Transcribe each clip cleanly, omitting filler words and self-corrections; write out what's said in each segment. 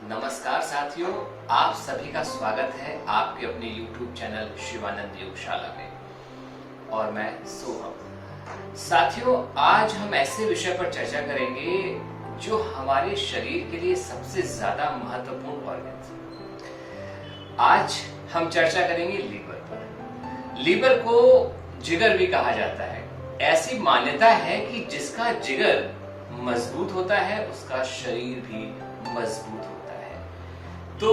नमस्कार साथियों, आप सभी का स्वागत है आपके अपने YouTube चैनल शिवानंद योगशाला में और मैं सोहम। साथियों, आज हम ऐसे विषय पर चर्चा करेंगे जो हमारे शरीर के लिए सबसे ज्यादा महत्वपूर्ण ऑर्गन है। आज हम चर्चा करेंगे लीवर पर। लीवर को जिगर भी कहा जाता है। ऐसी मान्यता है कि जिसका जिगर मजबूत होता है उसका शरीर भी मजबूत होता है। तो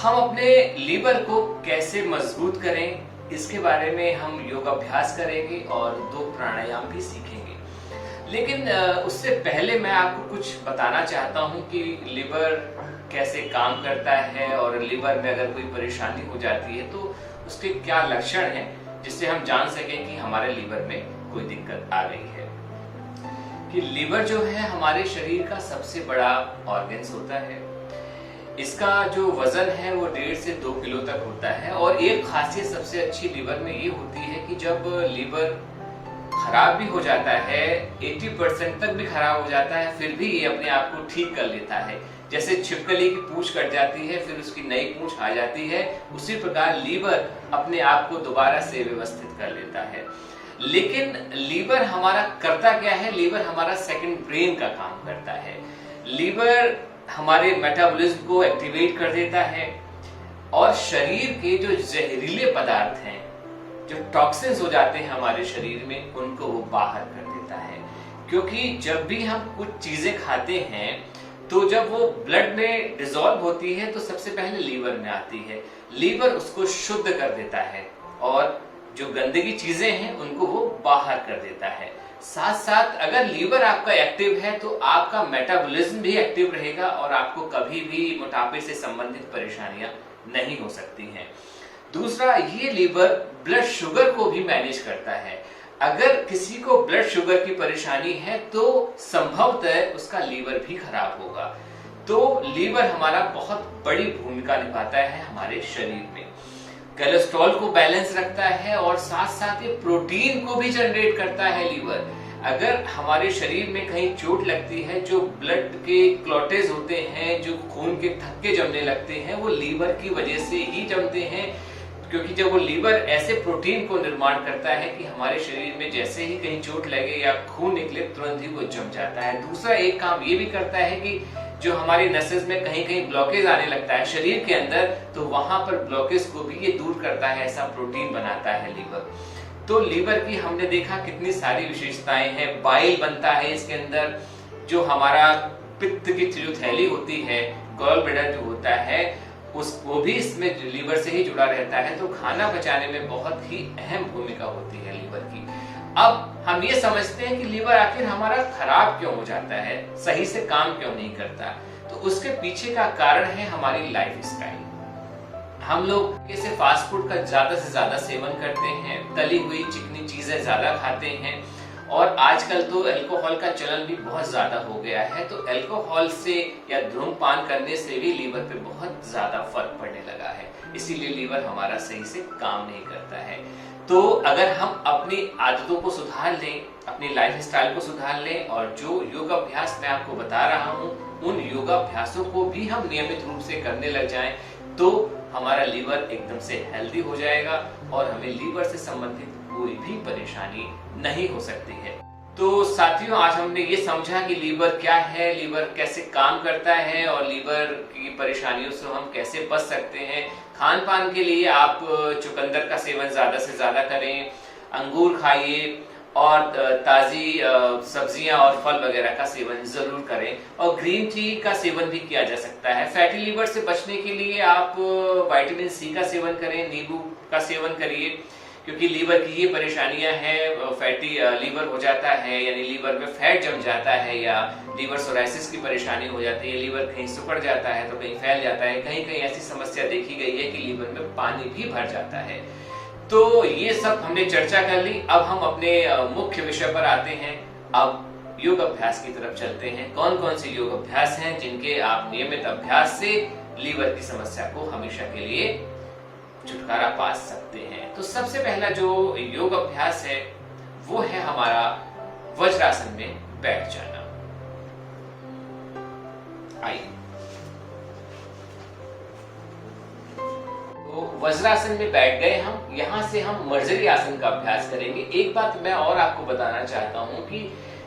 हम अपने लीवर को कैसे मजबूत करें, इसके बारे में हम योगाभ्यास करेंगे और 2 प्राणायाम भी सीखेंगे। लेकिन उससे पहले मैं आपको कुछ बताना चाहता हूं कि लीवर कैसे काम करता है और लीवर में अगर कोई परेशानी हो जाती है तो उसके क्या लक्षण हैं, जिससे हम जान सकें कि हमारे लीवर में कोई दिक्कत आ गई है। कि लीवर जो है हमारे शरीर का सबसे बड़ा ऑर्गन्स होता है। इसका जो वजन है वो 1.5 से 2 किलो तक होता है। और एक खासियत सबसे अच्छी लीवर में ये होती है कि जब लीवर खराब भी हो जाता है, 80% तक भी खराब हो जाता है, फिर भी ये अपने आप को ठीक कर लेता है। जैसे छिपकली की पूंछ कट जाती है फिर उसकी नई पूंछ आ जाती है, उसी प्रकार लीवर अपने आप को दोबारा से व्यवस्थित कर लेता है। लेकिन लीवर हमारा करता क्या है? लीवर हमारा सेकंड ब्रेन का काम करता है। लीवर हमारे मेटाबॉलिज्म को एक्टिवेट कर देता है और शरीर के जो जहरीले पदार्थ हैं, जो टॉक्सिन्स हो जाते हैं हमारे शरीर में, उनको वो बाहर कर देता है। क्योंकि जब भी हम कुछ चीजें खाते हैं तो जब वो ब्लड में डिसॉल्व होती है तो सबसे पहले लीवर में आती है। लीवर उसको शुद्ध कर देता है और जो गंदगी चीजें हैं उनको वो बाहर कर देता है। साथ साथ अगर लीवर आपका एक्टिव है तो आपका मेटाबॉलिज्म भी एक्टिव रहेगा और आपको कभी भी मोटापे से संबंधित परेशानियां नहीं हो सकती हैं। दूसरा, ये लीवर ब्लड शुगर को भी मैनेज करता है। अगर किसी को ब्लड शुगर की परेशानी है तो संभवतः उसका लीवर भी खराब होगा। तो लीवर हमारा बहुत बड़ी भूमिका निभाता है हमारे शरीर में। कोलेस्ट्रॉल को बैलेंस रखता है और साथ साथ ये प्रोटीन को भी जनरेट करता है लीवर। अगर हमारे शरीर में कहीं चोट लगती है, जो ब्लड के क्लॉटेज होते हैं, जो खून के थक्के जमने लगते हैं, वो लीवर की वजह से ही जमते हैं। क्योंकि जब वो लीवर ऐसे प्रोटीन को निर्माण करता है कि हमारे शरीर में जैसे ही कहीं चोट लगे या खून निकले तुरंत ही वो जम जाता है। दूसरा एक काम ये भी करता है कि जो हमारी नसेस में कहीं कहीं ब्लॉकेज आने लगता है शरीर के अंदर, तो वहां पर ब्लॉकेज को भी ये दूर करता है, ऐसा प्रोटीन बनाता है लीवर। तो लीवर की हमने देखा कितनी सारी विशेषताएं हैं। बाइल बनता है इसके अंदर, जो हमारा पित्त की जो थैली होती है, गॉल ब्लैडर जो होता है, वो भी इसमें लीवर से ही जुड़ा रहता है। तो खाना पचाने में बहुत ही अहम भूमिका होती है लीवर की। अब हम ये समझते हैं कि लीवर आखिर हमारा खराब क्यों हो जाता है, सही से काम क्यों नहीं करता? तो उसके पीछे का कारण है हमारी लाइफस्टाइल। हम लोग इसे फास्ट फूड का ज्यादा से ज्यादा सेवन करते हैं, तली हुई चिकनी चीजें ज्यादा खाते हैं और आजकल तो अल्कोहल का चलन भी बहुत ज्यादा हो गया है। तो अल्कोहल से या धूम्रपान करने से भी लीवर पे बहुत ज्यादा फर्क पड़ने लगा है। इसीलिए लीवर हमारा सही से काम नहीं करता है। तो अगर हम अपनी आदतों को सुधार लें, अपनी लाइफस्टाइल को सुधार लें और जो योगाभ्यास मैं आपको बता रहा हूं, उन योगाभ्यासों को भी हम नियमित रूप से करने लग जाएं, तो हमारा लीवर एकदम से हेल्दी हो जाएगा और हमें लीवर से संबंधित कोई भी परेशानी नहीं हो सकती है। तो साथियों, आज हमने ये समझा कि लीवर क्या है, लीवर कैसे काम करता है और लीवर की परेशानियों से हम कैसे बच सकते हैं। खान पान के लिए आप चुकंदर का सेवन ज्यादा से ज्यादा करें, अंगूर खाइए और ताजी सब्जियां और फल वगैरह का सेवन जरूर करें और ग्रीन टी का सेवन भी किया जा सकता है। फैटी लीवर से बचने के लिए आप विटामिन सी का सेवन करें, नींबू का सेवन करिए, क्योंकि लीवर की ये परेशानियां हैं, फैटी लीवर हो जाता है, यानी लीवर में फैट जम जाता है या लीवर सोराइसिस की परेशानी हो जाती है। लीवर कहीं सिकुड़ जाता है तो कहीं फैल जाता है, कहीं कहीं ऐसी समस्या देखी गई है कि लीवर में पानी भी भर जाता है। तो ये सब हमने चर्चा कर ली। अब हम अपने मुख्य विषय पर आते हैं। अब योग अभ्यास की तरफ चलते हैं। कौन कौन से योग अभ्यास हैं जिनके आप नियमित अभ्यास से लीवर की समस्या को हमेशा के लिए छुटकारा पा सकते हैं। तो सबसे पहला जो योग अभ्यास है वो है हमारा वज्रासन में बैठ जाना। आइए वज्रासन में बैठ गए हम, यहाँ से हम मर्जरी आसन का अभ्यास करेंगे। एक बात मैं और आपको बताना चाहता हूँ कि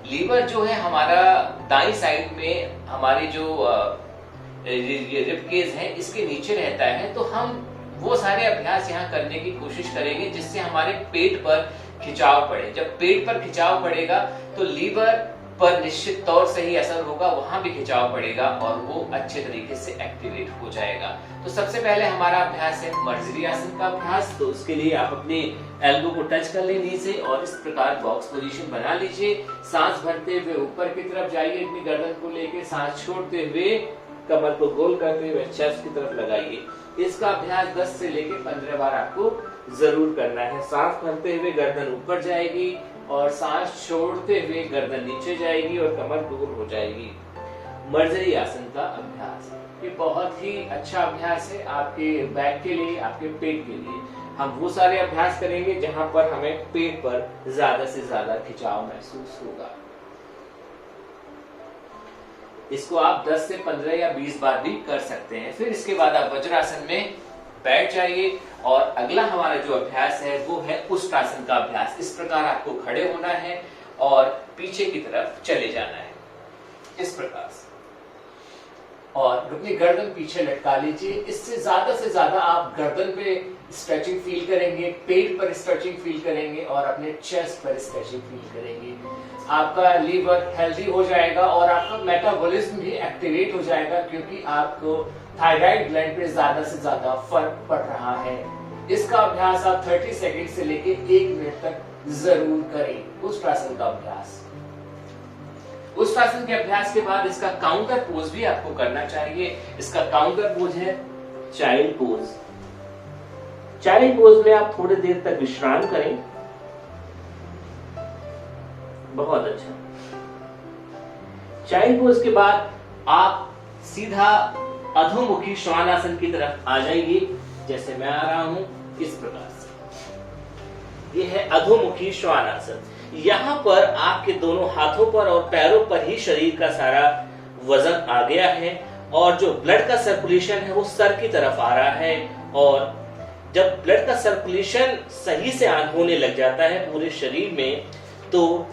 लीवर जो है हमारा दाईं साइड में, हमारी जो रिब केज है इसके नीचे रहता है, तो हम वो सारे अभ्यास यहाँ करने की कोशिश करेंगे जिससे हमारे पेट पर खिंचाव पड़े। जब पेट पर खिंचाव पड़ेगा तो लीवर पर निश्चित तौर से ही असर होगा, वहां भी खिंचाव पड़ेगा और वो अच्छे तरीके से एक्टिवेट हो जाएगा। तो सबसे पहले हमारा अभ्यास है मर्जरी आसन का अभ्यास। तो उसके लिए आप अपने एल्बो को टच कर लें नीचे और इस प्रकार बॉक्स पोजीशन बना लीजिए। सांस भरते हुए ऊपर की तरफ जाइए, अपनी गर्दन को लेके सांस छोड़ते हुए कमर को गोल करते हुए चेस्ट की तरफ लगाइए। इसका अभ्यास 10 से लेकर 15 बार आपको जरूर करना है। सांस भरते हुए गर्दन ऊपर जाएगी और सांस छोड़ते हुए गर्दन नीचे जाएगी और कमर गोल हो जाएगी। मर्जरी आसन का अभ्यास ये बहुत ही अच्छा अभ्यास है आपके बैक के लिए, आपके पेट के लिए। हम वो सारे अभ्यास करेंगे जहां पर हमें पेट पर ज्यादा से ज्यादा खिंचाव महसूस होगा। इसको आप 10 से 15 या 20 बार भी कर सकते हैं। फिर इसके बाद आप वज्रासन में बैठ जाइए और अगला हमारा जो अभ्यास है वो है उष्ट्रासन का अभ्यास। इस प्रकार आपको खड़े होना है और पीछे की तरफ चले जाना है, इस प्रकार से, और अपनी गर्दन पीछे लटका लीजिए। इससे ज्यादा आप गर्दन पे स्ट्रेचिंग फील करेंगे, पेट पर स्ट्रेचिंग फील करेंगे और अपने चेस्ट पर स्ट्रेचिंग फील करेंगे। आपका लीवर हेल्दी हो जाएगा और आपका मेटाबॉलिज्म भी एक्टिवेट हो जाएगा, क्योंकि आपको थायराइड ग्लैंड पे ज्यादा से ज्यादा फर्क पड़ रहा है। इसका अभ्यास आप 30 सेकंड से लेके 1 मिनट तक जरूर करें, उष्ट्रासन का अभ्यास। उष्ट्रासन के अभ्यास के बाद इसका काउंटर पोज भी आपको करना चाहिए। इसका काउंटर पोज है चाइल्ड पोज। चाइल्ड पोज में आप थोड़ी देर तक विश्राम करें। बहुत अच्छा। चाइल्ड पोज के बाद आप सीधा अधोमुखी श्वानासन की तरफ आ जाइए, जैसे मैं आ रहा हूं इस प्रकार से। यह है अधोमुखी श्वानासन। यहाँ पर आपके दोनों हाथों पर और पैरों पर ही शरीर का सारा वजन आ गया है और जो ब्लड का सर्कुलेशन है वो सर की तरफ आ रहा है। और जब ब्लड का सर्कुलेशन सही से होने लग जाता है पूरे शरीर में, तो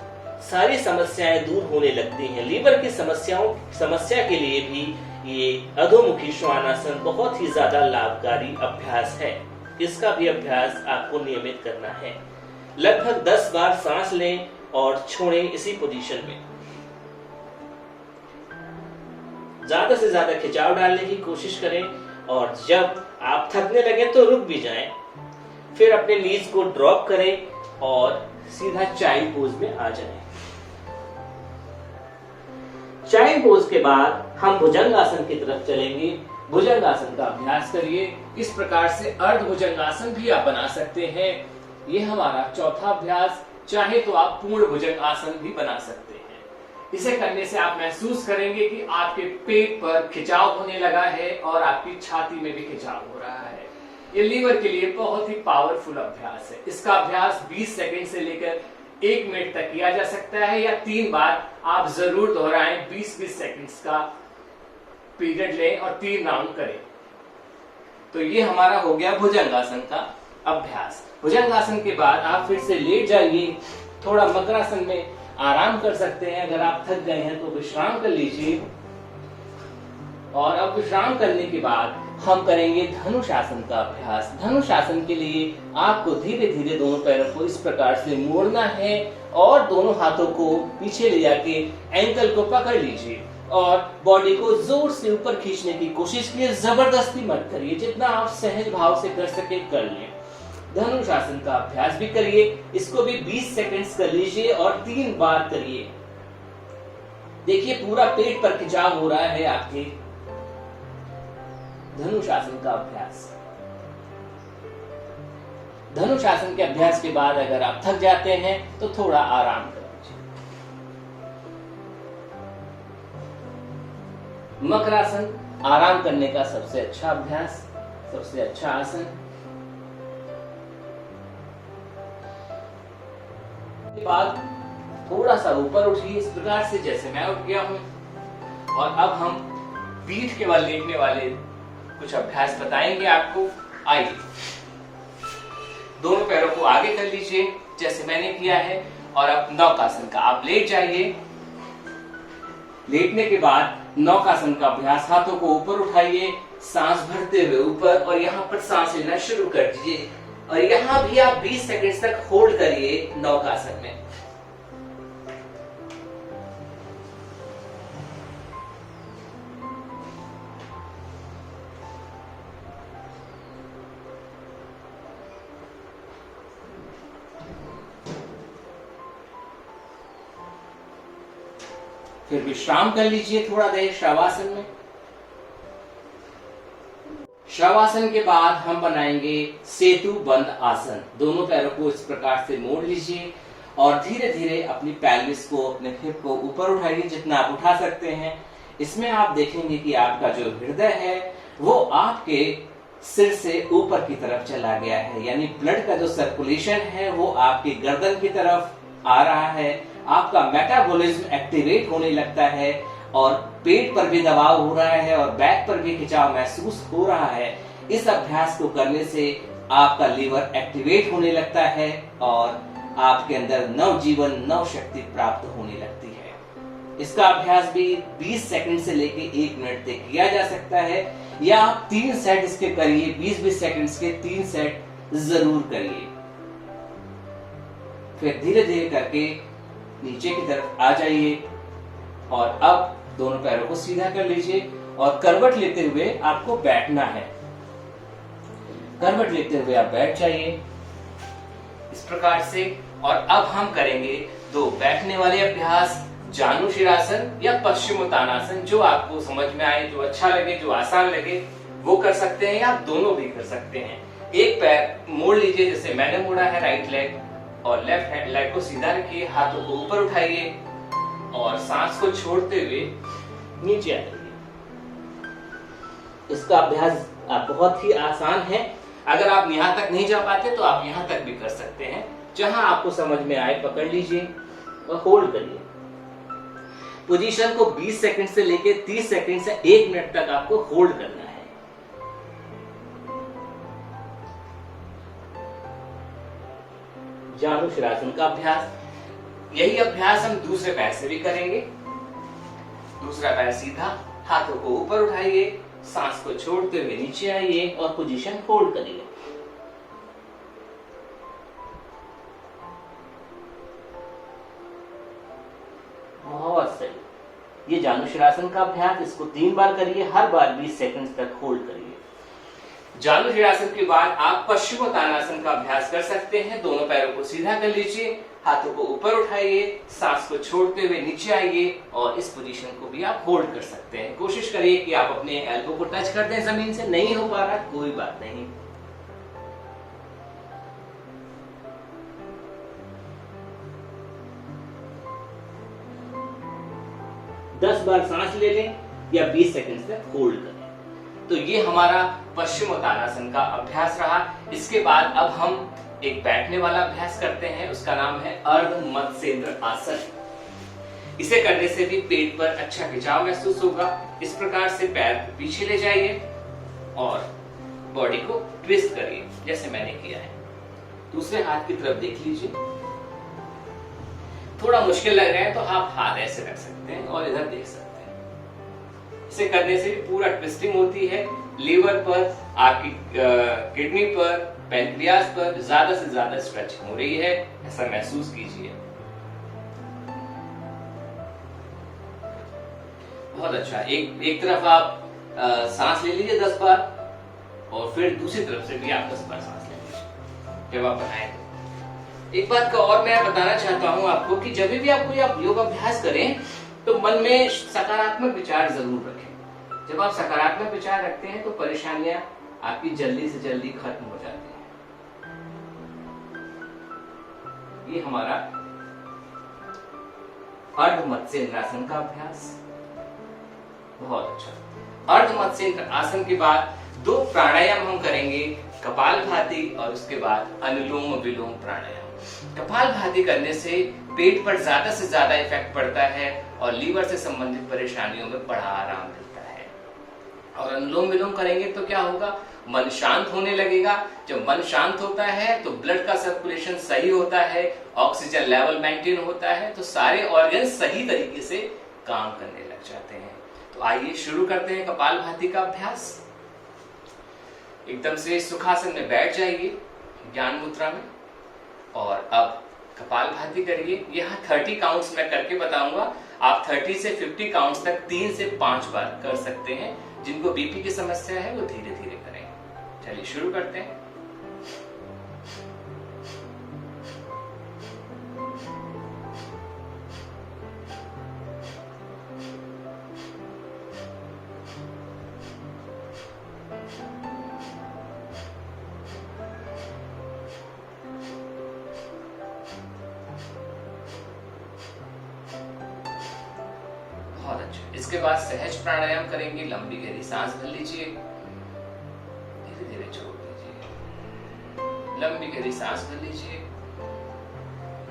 सारी समस्याएं दूर होने लगती हैं। लीवर की समस्या के लिए भी ये अधोमुखी श्वानासन बहुत ही ज्यादा लाभकारी अभ्यास है। इसका भी अभ्यास आपको नियमित करना है। लगभग 10 बार सांस लें और छोड़ें इसी पोजीशन में। ज्यादा से ज्यादा खिंचाव डालने की कोशिश करें और जब आप थकने लगे तो रुक भी जाएं। फिर अपने नीज को ड्रॉप करें और सीधा चाइल्ड पोज में आ जाएं। चाइल्ड पोज के बाद हम भुजंगासन की तरफ चलेंगे। भुजंगासन का अभ्यास करिए। इस प्रकार से अर्ध भुजंगासन भी आप बना सकते हैं। ये हमारा चौथा अभ्यास। चाहे तो आप पूर्ण भुजंगासन भी बना सकते हैं। इसे करने से आप महसूस करेंगे कि आपके पेट पर खिंचाव होने लगा है और आपकी छाती में भी खिंचाव हो रहा है। ये लीवर के लिए बहुत ही पावरफुल अभ्यास है। इसका अभ्यास 20 सेकंड से लेकर 1 मिनट तक किया जा सकता है या 3 बार आप जरूर दोहराएं। 20-20 सेकंड्स का पीरियड लें और 3 राउंड करें। तो ये हमारा हो गया भुजंगासन का अभ्यास। भुजंगासन के बाद आप फिर से लेट जाइए। थोड़ा मकरासन में आराम कर सकते हैं। अगर आप थक गए हैं तो विश्राम कर लीजिए। और अब विश्राम करने के बाद हम करेंगे धनुषासन का अभ्यास। धनुषासन के लिए आपको धीरे धीरे दोनों पैरों को इस प्रकार से मोड़ना है और दोनों हाथों को पीछे ले जाके एंकल को पकड़ लीजिए और बॉडी को जोर से ऊपर खींचने की कोशिश कीजिए। जबरदस्ती मत करिए, जितना आप सहज भाव से कर सके कर लें। धनुषासन का अभ्यास भी करिए। इसको भी 20 सेकंड्स कर लीजिए और 3 बार करिए। देखिए पूरा पेट पर खिंचाव हो रहा है आपके। धनुषासन का अभ्यास। धनुषासन के अभ्यास के बाद अगर आप थक जाते हैं तो थोड़ा आराम कर लीजिए। मकरासन आराम करने का सबसे अच्छा अभ्यास, सबसे अच्छा आसन। के बाद थोड़ा सा ऊपर उठिए इस प्रकार से जैसे मैं उठ गया हूं। और अब हम पीठ के बल लेटने वाले कुछ अभ्यास बताएंगे आपको। आइए, दोनों पैरों को आगे कर लीजिए जैसे मैंने किया है, और अब नौकासन का आप लेट जाइए। लेटने के बाद नौकासन का अभ्यास, हाथों को ऊपर उठाइए, सांस भरते हुए ऊपर, और यहाँ पर सांस लेना शुरू कर दीजिए, और यहाँ भी आप 20 सेकंड तक होल्ड करिए नौकासन में। फिर विश्राम कर लीजिए थोड़ा देर शवासन में। शवासन के बाद हम बनाएंगे सेतु बंद आसन। दोनों पैरों को इस प्रकार से मोड़ लीजिए और धीरे धीरे अपनी पैल्विस को, अपने हिप को ऊपर उठाइए जितना आप उठा सकते हैं। इसमें आप देखेंगे कि आपका जो हृदय है वो आपके सिर से ऊपर की तरफ चला गया है, यानी ब्लड का जो सर्कुलेशन है वो आपकी गर्दन की तरफ आ रहा है। आपका मेटाबॉलिज्म एक्टिवेट होने लगता है और पेट पर भी दबाव हो रहा है और बैक पर भी खिंचाव महसूस हो रहा है। इस अभ्यास को करने से आपका लीवर एक्टिवेट होने लगता है और आपके अंदर नव जीवन, नव शक्ति प्राप्त होने लगती है। इसका अभ्यास भी 20 सेकंड से लेके 1 मिनट तक किया जा सकता है, या आप 3 सेट इसके करिए, 20-20 सेकंड्स के 3 सेट जरूर करिए। फिर धीरे धीरे करके नीचे की तरफ आ जाइए और अब दोनों पैरों को सीधा कर लीजिए और करवट लेते हुए आपको बैठना है। करवट लेते हुए आप बैठ जाइए इस प्रकार से। और अब हम करेंगे 2 बैठने वाले अभ्यास, जानुशिरासन या पश्चिमोत्तानासन, जो आपको समझ में आए, जो अच्छा लगे, जो आसान लगे वो कर सकते हैं, या आप दोनों भी कर सकते हैं। एक पैर मोड़ लीजिए जैसे मैंने मोड़ा है, राइट लेग, और लेफ्ट हैंड लेग को सीधा रखिए, हाथों को ऊपर उठाइए और सांस को छोड़ते हुए नीचे आ जाइए। इसका अभ्यास बहुत ही आसान है। अगर आप यहाँ तक नहीं जा पाते तो आप यहाँ तक भी कर सकते हैं, जहां आपको समझ में आए पकड़ लीजिए और होल्ड करिए। पोजीशन को 20 सेकंड से लेके 30 सेकंड से 1 मिनट तक आपको होल्ड करना है। जानुशिरासन का अभ्यास, यही अभ्यास हम दूसरे पैर से भी करेंगे। दूसरा पैर सीधा, हाथों को ऊपर उठाइए, सांस को छोड़ते हुए नीचे आइए और पोजीशन होल्ड करिए। बहुत सही। ये जानुशिरासन का अभ्यास, इसको 3 बार करिए, हर बार 20 सेकंड तक होल्ड करिए। जानुशिरासन के बाद आप पश्चिमोत्तानासन का अभ्यास कर सकते हैं। दोनों पैरों को सीधा कर लीजिए, हाथों को ऊपर उठाइए, सांस को छोड़ते हुए नीचे आइए और इस पोजीशन को भी आप होल्ड कर सकते हैं। कोशिश करिए कि आप अपने एल्बो को टच कर दें जमीन से। नहीं हो पा रहा कोई बात नहीं। दस बार सांस ले लें या 20 सेकंड तक होल्ड करें। तो ये हमारा पश्चिमोत्तानासन का अभ्यास रहा। इसके बाद अब हम एक बैठने वाला अभ्यास करते हैं, उसका नाम है अर्ध मत्स्येंद्र आसन। इसे करने से भी पेट पर अच्छा खिंचाव महसूस होगा। इस प्रकार से पैर को पीछे ले जाइए और बॉडी को ट्विस्ट करिए जैसे मैंने किया है। दूसरे हाथ की तरफ देख लीजिए। थोड़ा मुश्किल लग रहा है तो आप हाथ ऐसे रख सकते हैं और इधर देख सकते हैं। इसे करने से भी पूरा ट्विस्टिंग होती है। लीवर पर, आपकी किडनी पर, पैंक्रियास पर ज्यादा से ज्यादा स्ट्रेचिंग हो रही है, ऐसा महसूस कीजिए। बहुत अच्छा। एक तरफ आप सांस ले लीजिए 10 बार और फिर दूसरी तरफ से भी आप 10 बार सांस ले लीजिए जब आप बनाएं। एक बात का और मैं बताना चाहता हूं आपको कि जब भी आप कोई योगाभ्यास करें तो मन में सकारात्मक विचार जरूर रखें। जब आप सकारात्मक विचार रखते हैं तो परेशानियां आपकी जल्दी से जल्दी खत्म हो जाती हैं। ये हमारा अर्ध मत्स्येंद्र आसन का अभ्यास। बहुत अच्छा। अर्ध मत्स्येंद्र आसन के बाद 2 प्राणायाम हम करेंगे, कपालभाति और उसके बाद अनुलोम विलोम प्राणायाम। कपालभाति करने से पेट पर ज्यादा से ज्यादा इफेक्ट पड़ता है और लीवर से संबंधित परेशानियों में बड़ा आराम मिलता है। और अनुलोम विलोम करेंगे तो क्या होगा, मन शांत होने लगेगा। जब मन शांत होता है तो ब्लड का सर्कुलेशन सही होता है, ऑक्सीजन लेवल मेंटेन होता है, तो सारे ऑर्गन सही तरीके से काम करने लग जाते हैं। तो आइए शुरू करते हैं कपालभाति का अभ्यास। एकदम से सुखासन में बैठ जाइए ज्ञान मुद्रा में, और अब कपालभाति करिए। यहाँ 30 काउंट्स मैं करके बताऊंगा, आप 30 से 50 काउंट्स तक 3 से 5 बार कर सकते हैं। जिनको बीपी की समस्या है वो धीरे धीरे करें। चलिए शुरू करते हैं। बहुत अच्छा। इसके बाद सहज प्राणायाम करेंगे। लंबी गहरी सांस भर लीजिए, धीरे धीरे छोड़ दीजिए। लंबी गहरी सांस भर लीजिए,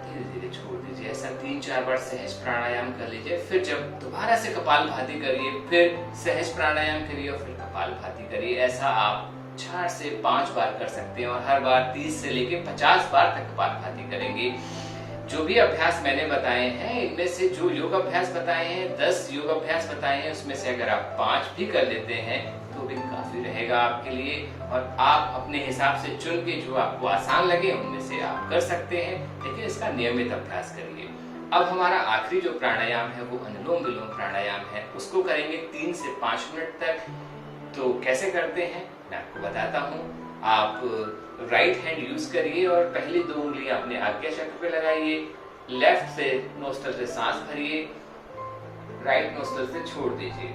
धीरे धीरे छोड़ दीजिए। ऐसा 3-4 बार सहज प्राणायाम कर लीजिए। फिर जब दोबारा से कपालभाति करिए, फिर सहज प्राणायाम करिए और फिर कपालभाति करिए। ऐसा आप 4 से 5 बार कर सकते हैं और हर बार 30 से लेकर 50 बार तक कपालभाति करेंगे। जो भी अभ्यास मैंने बताए हैं, इनमें से जो योग अभ्यास बताए हैं, 10 योग अभ्यास बताए हैं, उसमें से अगर आप 5 भी कर लेते हैं तो भी काफी रहेगा आपके लिए। और आप अपने हिसाब से चुन के जो आपको आसान लगे उनमें से आप कर सकते हैं, लेकिन इसका नियमित अभ्यास करिए। अब हमारा आखिरी जो प्राणायाम है वो अनुलोम विलोम प्राणायाम है, उसको करेंगे 3 से 5 मिनट तक। तो कैसे करते हैं मैं आपको बताता हूँ। आप राइट हैंड यूज करिए और पहली 2 उंगलियां अपने आज्ञा चक्र पे लगाइए। लेफ्ट से नोस्ट्रल से सांस भरिए, राइट नोस्ट्रल से छोड़ दीजिए।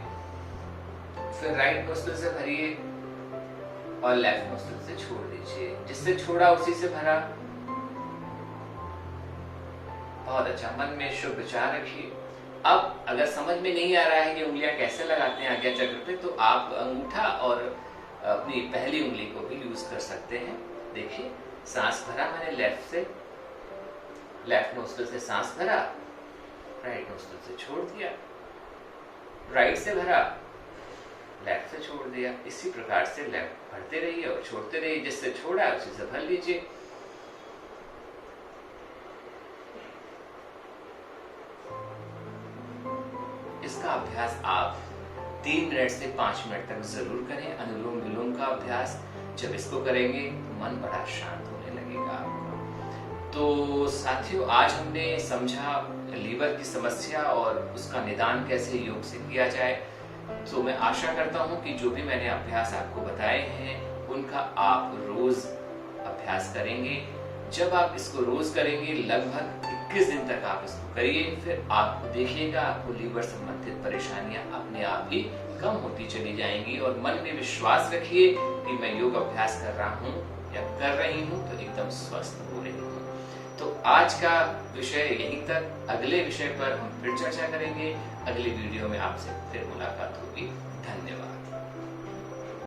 फिर राइट नोस्ट्रल से भरिए और लेफ्ट नोस्ट्रल से छोड़ दीजिए। जिससे छोड़ा उसी से भरा। बहुत अच्छा। मन में शुभ विचार रखिए। अब अगर समझ में नहीं आ रहा है कि उंगलियां कैसे लगाते हैं आज्ञा चक्र पे, तो आप अंगूठा और अपनी पहली उंगली को भी यूज कर सकते हैं। देखिए, सांस भरा मैंने लेफ्ट से, लेफ्ट नोस्ट्रल से सांस भरा, राइट नोस्ट्रल से छोड़ दिया, राइट से भरा, लेफ्ट से छोड़ दिया। इसी प्रकार से लेफ्ट भरते रहिए और छोड़ते रहिए। जिससे छोड़ा उसी से भर लीजिए। इसका अभ्यास आप 3 मिनट से 5 मिनट तक जरूर करें। अनुलोम विलोम का अभ्यास जब इसको करेंगे तो मन बड़ा शांत होने लगेगा आपका। तो साथियों, आज हमने समझा लीवर की समस्या और उसका निदान कैसे योग से किया जाए। तो मैं आशा करता हूं कि जो भी मैंने अभ्यास आपको बताए हैं उनका आप रोज अभ्यास करेंगे। जब आप इसको रोज करेंगे, लगभग 21 दिन तक आप इसको करिए, फिर आपको देखिएगा आपको लीवर संबंधित परेशानियां अपने आप ही कम होती चली जाएंगी। और मन में विश्वास रखिए कि मैं योग अभ्यास कर रहा हूँ या कर रही हूँ तो एकदम स्वस्थ हो रही हूँ। तो आज का विषय यहीं तक। अगले विषय पर हम फिर चर्चा करेंगे। अगले वीडियो में आपसे फिर मुलाकात होगी। धन्यवाद।